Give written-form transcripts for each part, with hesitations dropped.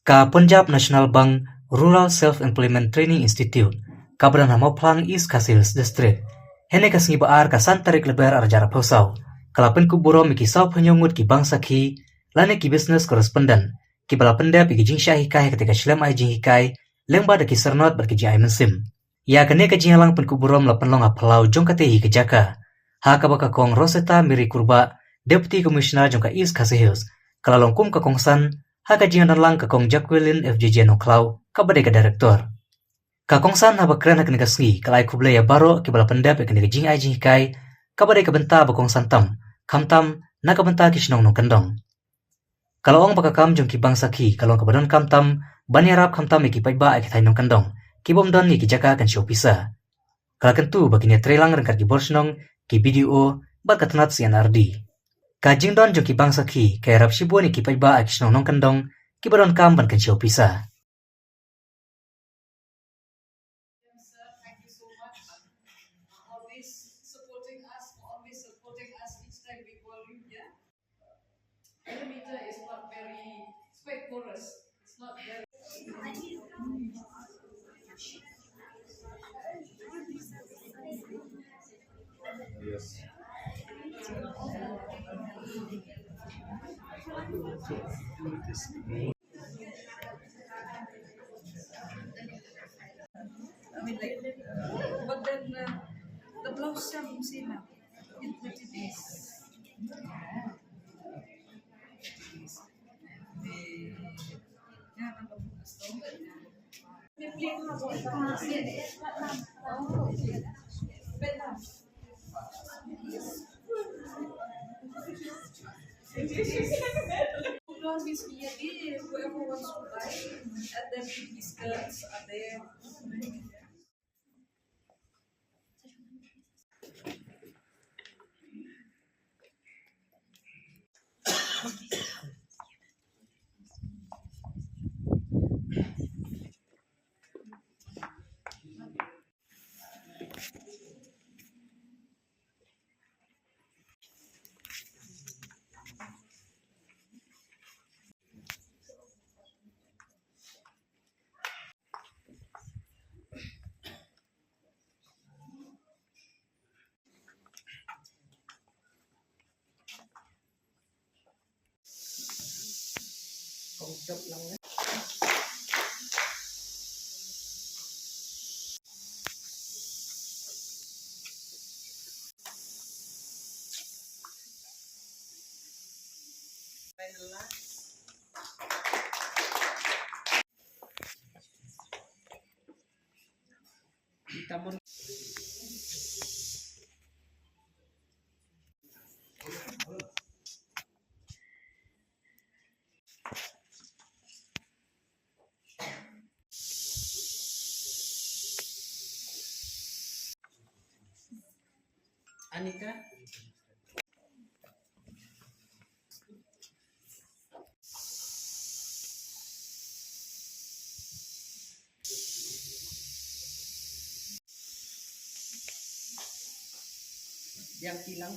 Ka Punjab National Bank Rural Self-Employment Training Institute, ka Badan Mawphor East Kasils District, hene ka sngi baar ka santarik lebar arjara pausau, kala Pynkup burom ki sau ngut ki Bank Sakhi, lane ki business correspondent, ki bala pyndep ki jingshah hikai ketika shlem ai jing hikai, Lyngba de ki sernot ber ki jai mensim. Ya kene ka jinghalang Pynkup burom la penlong apalau jong kate hi ke jaka, ha ka baka kong Rosetta Miri Kurba, Deputy Commissioner jong ka East Kasils, kala longkum ka kongsan, haka jingan lang ka kong Jacqueline FJJ no klau ka badai ka director. Ka kongsan haba kren hak nika sngi kalai khubor ya baro ki bala pyndep ek nika jing ai jing hikai ka badai ka benta ba kongsan tam kamtam na ka benta ki shnong no kandong. Kalau ong baka kam jong ki Bank Sakhi kalong ka badan kamtam bani arab kamtam ki paidbah ek thai no kandong ki bom don ni ki jaka kan show pisa. Kala kentu bagi ne trelang rengkar ki borsnong ki video ba ka tnad CNRD. Kajing don jong ki Bank Sakhi kay rap shibo ni ki paidbah ak shnong nong kandong ki baron kam ban kan show pisa. Thank you so much. Always supporting us each time we call you here. Millimeter is not very quick for us. It's not very. Yes. I mean, like, but then the blouse shall see now in 30 days. Blouse is ïadei, whoever wants to buy, and then the skirts are there. Anika? Yang kilang.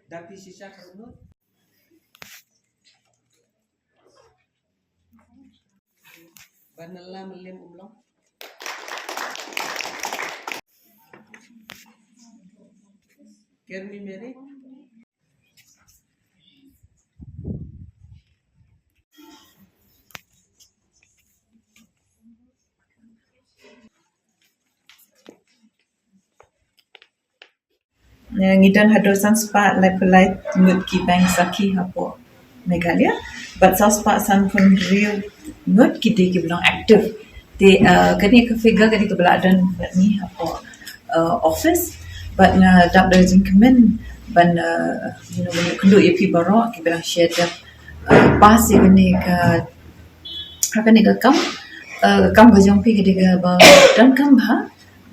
Tapi sisa karunut. Banala melim umlong. Kermi meri. Ngidan hadosan spa lai ngut ki Bank Sakhi hapo Meghalaya but sa spa san pun riew ngut ki de ki belong active de kani ka figure kani ka beladan ni hapo office but na dak dazing kemen ban you know when you kundu ipi baro ki belang share pas ni ka kam gajong pi ke ba dan kam ba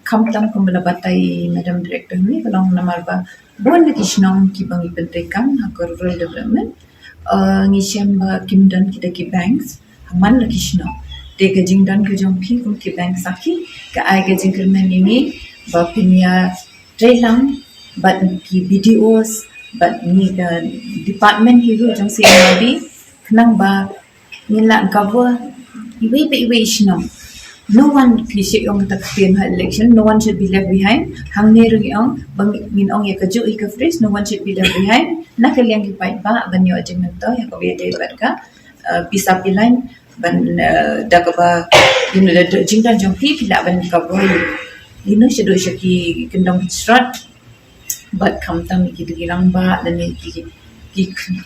kam tam kam bala batai madam director ni kalau namar ba bon ki shnong ki bangi pentre kam ha rural development ngi shem ba kim dan ki banks man la ki shnong de ke jing dan ke jong pi kum ki bank sakhi ka ai ke jing kermen ni ba pinya trelang but ki BDOs but ni department hiru jong CMD kenang ba nila cover iwe shnong. No one kisik ong takpin ha election. No one should be left behind. Hang ni rungi ong bangin ong ya kaju ika fresh. No one should be left behind. Nakaliang ki paidbah banyo ajeng nanto ya ko ïadei barka bisa pilain ban da ka ba da jingdan jongpi pila ban ka boy. Shadow shaki kendong strat but kam tam ki Lyngba dan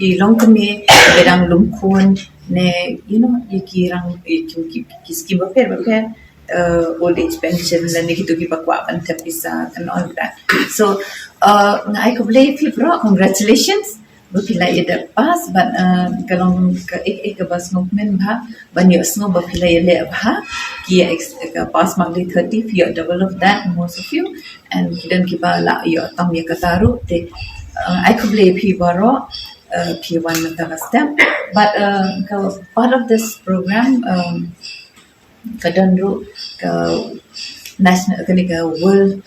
ki long kami bedang lungkon ne ki rang ki scheme baper old age pension dan gitu ki bakwa ban tapisa and all that. So ngai ko blay fibro congratulations bapila ida pas but kalong ka bas movement bha banyo sngo bapila ile bha ki pass magli 30 few double of that most of you and kidan ki ba la yo tam ya kataru te I could play P1 step, but part of this program, kadandru national World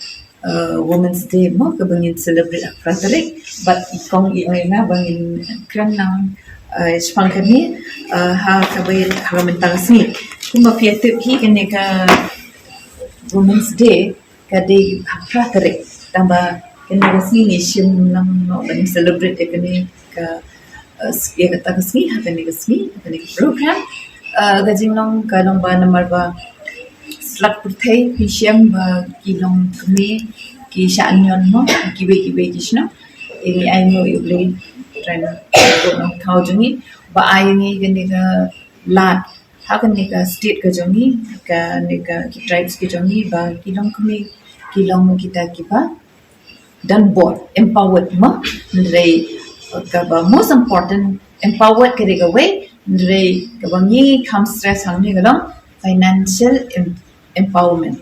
Women's Day mo kabangin celebrate Frederick, but ikong na bangin krang nang shemphang kami ha kabay hamentang sni. Kung pyntip hi Women's Day kadai Frederick tamba kena sini shemphang no bang celebrate kani ka ya kata kesni kani program gajing long kalong ba namar ba slak putih pisem ba kilong kami ki shanyon mo kibe kisna ini ai no yuble tren ko no thau jungi ba ai ni gani ka lat ha gani ka state ka jungi ka ni ka tribes ki jungi ba kilong kami kilong kita kiba dan board empowered ma ndrei kaba most important empowered kare way ndrei kaba ni kam stress hangni galong financial empowerment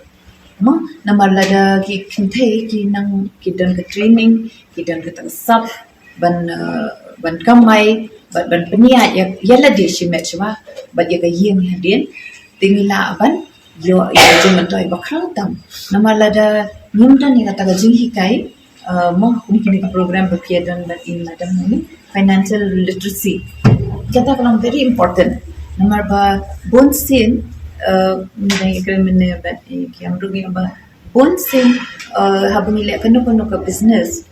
ma namar lada ki kinthe ki nang ki dan ka training ki dan ka sub ban kamai ban penia yala de shimechwa ba ya ka yeng hadin tingila ban yo juman toy bakrang tam namar lada nimdan ni kata jing hikai mo kini program berpiadan dan in madam ni financial literacy kata kalang very important nomor ba bon sin ni kriminal ba ki amrugi ba bon sin habang ile kanu ka business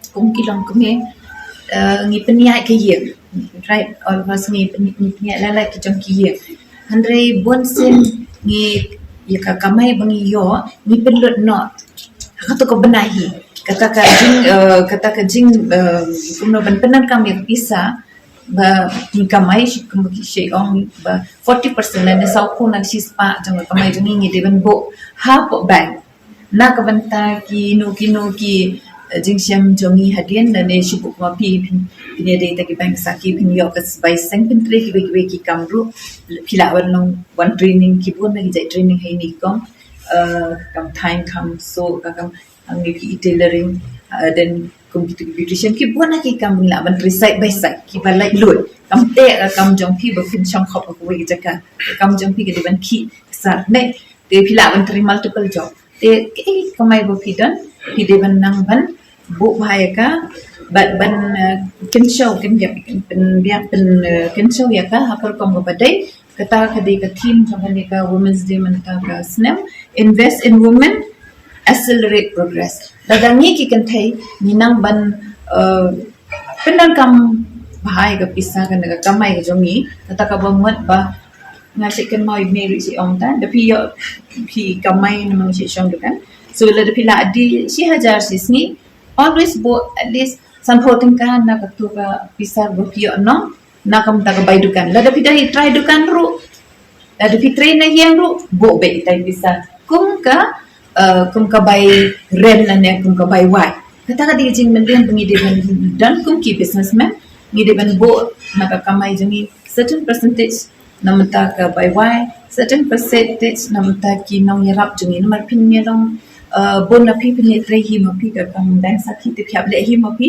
kung kilang kami ngi peniai ke ye right all of us ngi peniai lalai ki jong ki ye handre bon sin ngi ya ka kamai bangi yo ngi penlut no kata ko benahi kata ka jing kuno ban penan kami bisa ba kamai shi ong ba 40% na sa ko nag sispa jang kamai jung ngi de ban bo ha po bank na ka banta ki jingshah jongi hadian dan shi bu ma pi ïadei ta ki Bank Sakhi pin yo ka by seng pintre ki kamru pila one training ki bon na ki training hai ni kom kam time kam so kam angge ki tailoring dan competition ki bona ki kam la ban recite by side ki balai lut kam te kam jong pi ba fin chang khop ko wi jaka kam jong pi ke ban ki sar ne te phila ban tri multiple job te ki kamai bo pi dan pi de ban nang ban bu bahaya ka ban kin show kin show ya ka hakar kom ba dai kata ka team ka women's day man ta ka snem invest in women accelerate progress. Dagangi ki kan thai ninang ban penang kam bahai ka pisa kan ka kamai ka jongi kata ka bamuat ba ngasih kan mau meri si ong ta tapi yo pi kamai namang si shong kan so la tapi la di si hajar sisni always bo at least san hoting ka na ka tu ka pisa bo pi no na kam ta ka bai dukan la tapi dah try dukan ru la tapi train na yang ru bo be tai pisa kum ka bai ren na ne kum ka bai wai kata ka di jing men den bungi de dan kum ki businessman ngide ban bo maka kamai jengi certain percentage namta ka by y certain percentage namta ki nong yarap jengi namar pin nyalong bon na pi pin tre hi ma pi ka kam Bank Sakhi te phiap le hi ma pi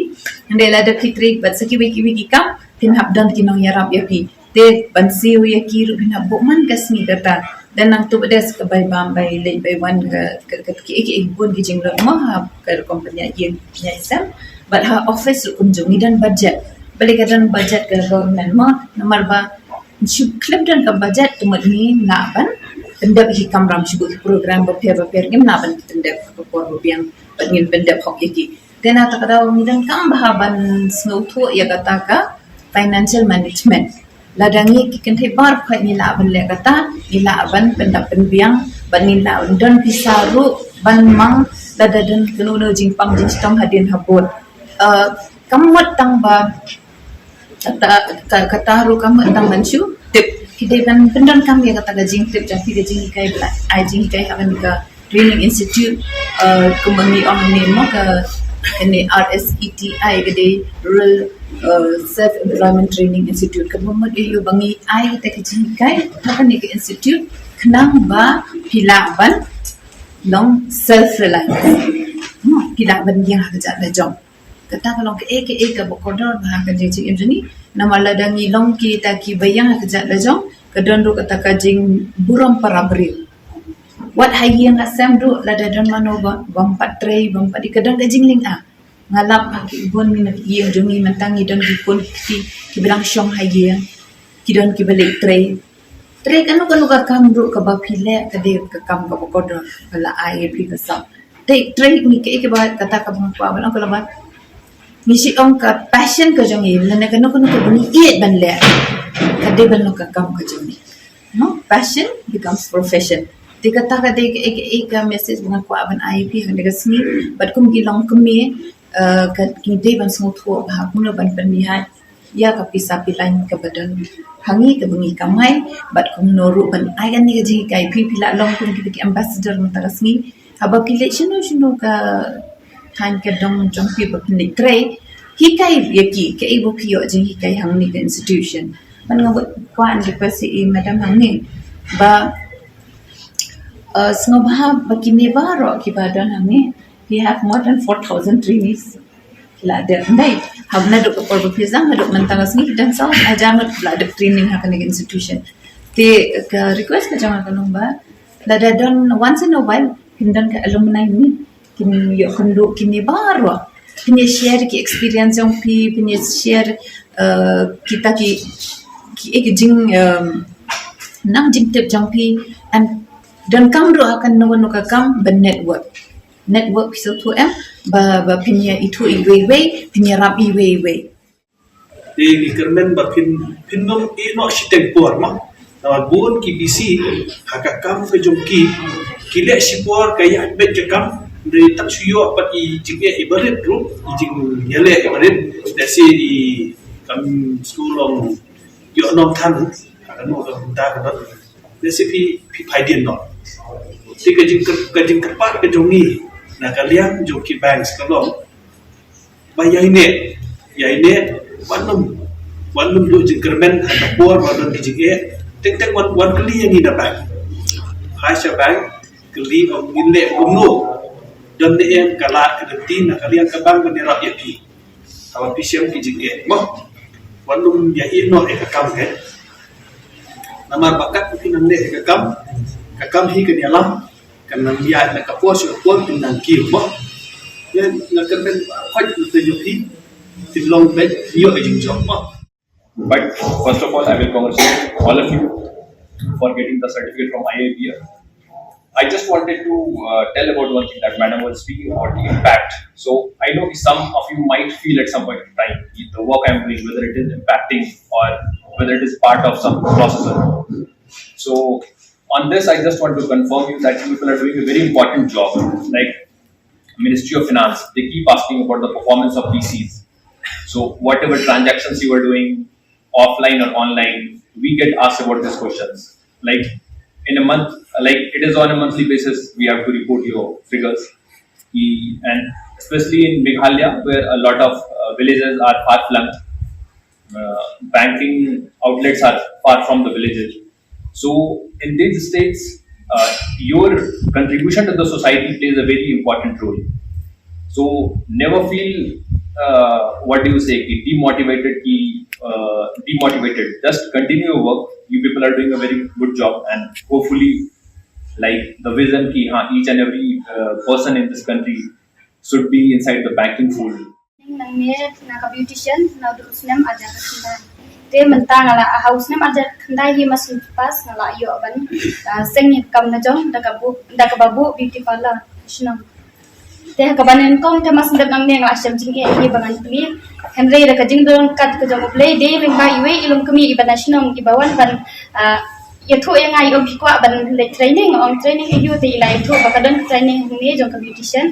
ande la da pi tre bat saki wiki kam pin hab dan ki nong yarap ya pi te ban siu ya ki ru pin hab bo man kasni kata dan nang tu bedes ke by bam by le by one ke ki bon ki jing lo ma ha ke company yen nya isam but ha office kunjungi dan budget balik dan budget ke government ma nomor ba klip dan ke budget tu ni naban pendap hikam ram sibuk program berper ngim naban pendap ke por biang ngin pendap hok yaki dan ata kada ni dan kam bahaban snotho ya kata ka financial management ladangi kikan hebar khoi ni laban le kata ni laban pendap penbiang ban ni laban dan pisaru ban mang ladadan kenu jingpang jingstong hadin habot kamot tang ba kata haru kamot tang manchu tip hidai ban pendan kami kata gajing tip jadi gajing hikai bla ai jing hikai akan ka training institute kumangi on name ka kene RSETI gede rural self employment training institute kamot iyo bangi ai ta gajing hikai akan ni institute kenang ba pilaban long self reliance pilaban yang kerja lejong kata kalau ke ke bokodor bah ka je cik imjani nama ladangi long ki ta ki bayang kerja lejong kadon ru kata ka jing burom parabri wat hayang asam du ladadan mano bang patre bang padi kadang ka jing ling a ngalap ki bon min ki jongi mentangi don ki pun ki bilang syong hayang ki don ki balik tre kanu ka kam ru ka ba phile ka de ka kam ka bokodor kala ai pi ka sa tre ni ke ba kata ka bang pa bang kala ba ngisi ong ka passion ka jong im na kanu ka bani iet ban le ka de ban ka kam ka jong no passion becomes profession de kata ka de ka message bang ko ban IP hang de sni bat kum ki long kumi ka ki de ban smooth ho ba mun ban ban mi ha ya ka pisa pilain ka badan hangi ka bungi kamai bat kum noru ban ai kan ni ka ji kai pila long kum ki ambassador mun ta sni haba pile shino ka kan ka dong jong pi ba ni tre hikai yaki ke ibu pio jing hikai hang ni institution man ngabot kwan di pasi madam hang ni ba snobha bakini baro ki badan hang ni we have more than 4,000 trainees la de ndai habna do ko por pizang do mentang asni dan sa ajamat la de training hak ni institution te ka request ka jama kanong ba la de don once in a while hindan ka alumni ni kini yo kondo kini baro kini share ki experience yang kini share kita ki ek jing nam jing tip jang pi and dan kam ro akan no ka kam ben network piso tu ba pinya itu iwe pinya rap iwe Di kermen ba pin nom e no shiteng por ma na bon ki bisi hakakam fe jongki kile sipor kaya bet jakam dari tak suyo apa i jingye ibarit ru i jing yele ibarit dasi i kam skulong yo nom tan akan no ka ta ka dasi pi paidin no ti ka jing kapat ka jongi na kalian joki banks kalong bayai ne wanum do jingkermen ada por wadon kijige tek wan kali yang ida bank Haisha bank kali om gille umno dan ne yang kala kedeti na kali yang kabang benera yaki kalau pisiam kijige mo wanum ya ino ekakam he nama bakat mungkin ne kakam hi ke dalam karena dia nak kapos pinang kiu mo ya nak kerben khoj tujuhi long bed yo jingshah mo. But first of all, I will congratulate all of you for getting the certificate from IIB. I just wanted to tell about one thing that Madam was speaking about the impact. So I know some of you might feel at some point in time the work I am doing, whether it is impacting or whether it is part of some processor. So on this, I just want to confirm you that you people are doing a very important job. Like Ministry of Finance, they keep asking about the performance of PCs. So whatever transactions you are doing, offline or online, we get asked about these questions. Like in a month, like it is on a monthly basis, we have to report your figures. And especially in Meghalaya, where a lot of villages are far flung, banking outlets are far from the villages. So in these states, your contribution to the society plays a very important role. So never feel what do you say demotivated. Just continue your work. You people are doing a very good job, and hopefully, like the vision ki each and every person in this country should be inside the banking fold. Nang na beautician na usnem aja kanda. Te mentang ala house nem aja kanda hi masin pas ala yo ban seng kam na jong da ka babu beauty parlor shnam. Te ka banen kong te mas dagang ne ngla syam jing hi bangan pli henry da ka jing dong kat ka jong play de Lyngba iwe ilum kami ibana shnam ibawan ban ya thu yang ai om pikwa ban le training yu te ilai thu bakadon training ni jong ka beautician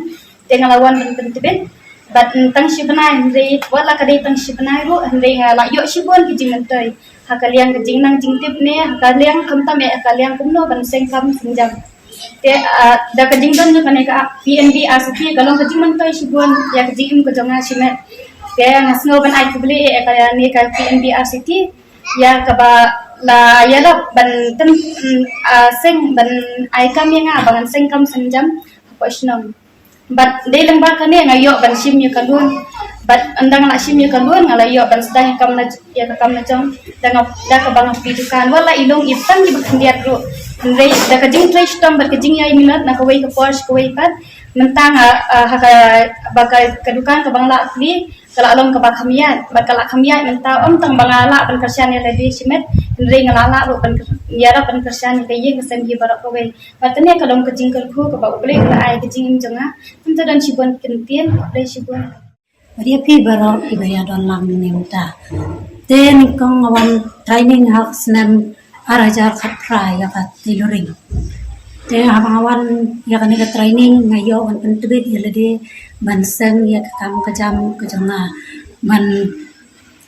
te ngalawan ban pentibet but tang shibnai henry wala ka de tang shibnai ro henry ngala yo shibon ki jing nantai hakaliang ka jing nang jing tip ne hakaliang kamta me hakaliang kumno ban seng kam sinjam te da ka jing don ka ne ka PNB-RSETI kalong ka jing nantai shibon ya ka jing ko jonga shimet te ngasno ban ai kubli e ka ne ka PNB-RSETI ya ka ba la ya da ban tan seng ban ai kam yang bangan seng kam sinjam ko shnam but de Lyngba kane ngayo ban sim yu kalun but andang la sim yu kalun ngala yo ban sedang kam na ya kam na jong da ka bang pidukan wala ilong ipang di bakandiat ro ndai da ka jing trace tam ba ka jing ya minat na ka wai ka Porsche ka wai pat mentang ba ka kadukan ka bang la kli kala along ka ba khamiat ba kala khamiat menta tang bangala ban kersian ya lady simet ndai ngala la ro ban yara ban kersian ka ye ka sem gi barak ka wai patne kalong ka jing kal khu ka ba ule ka ai ka jing jonga tentu dan sibon kentien dai sibon Dia pi baro ibaya don lam nimta. Then kong awan training hak senam arajar khatra ya kat tailoring. Then awan ya kan ka training ngayo kan pentubit ya lede ban seng ya kam kajam kajonga man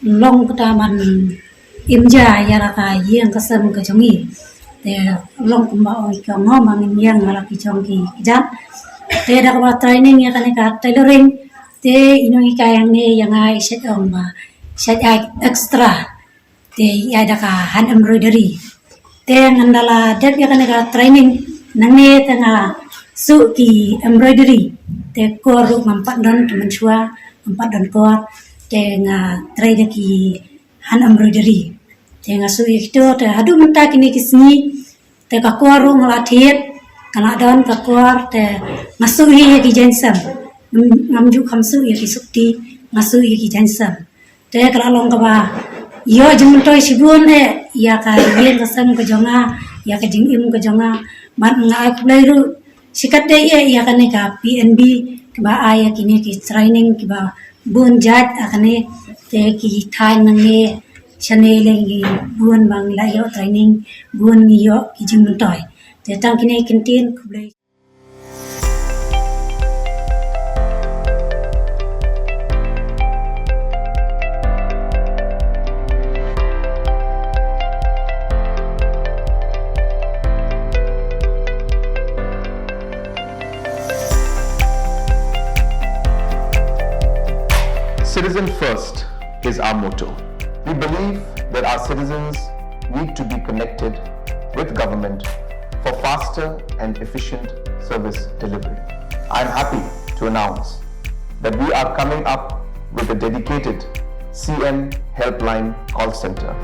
long kata man imja ya raka yang kasem kajongi. Te long kumba oi ka ngomang yang ngala ki jongi jam. Te da ka training ya kan ka tailoring te inong ikayang ne yang ai set ma set ai extra te ya da ka hand embroidery te ngandala dek ya kan ka training nang ne tanga su ki embroidery te kor ru mampat don teman chua mampat don kor te nga trai da ki hand embroidery te nga su itu te hadu menta kini kisni te ka kor ru nglathet kana don ka kor te ngasu hi ki jensam ngamju khamsu ya ki sukti ngasu ya ki jansam te kala long ka ba yo jumtoy sibun he ya ka yen ka sam ka jonga ya ka jing im ka jonga man nga kulai ru sikat de ya ka ne ka PNB ba aya kini ki training ki ba bun jat akane te ki thai nang ne chane lengi bun bang la yo training bun ni yo ki jumtoy te tang kini kintin kulai Citizen first is our motto. We believe that our citizens need to be connected with government for faster and efficient service delivery. I am happy to announce that we are coming up with a dedicated CM helpline call center.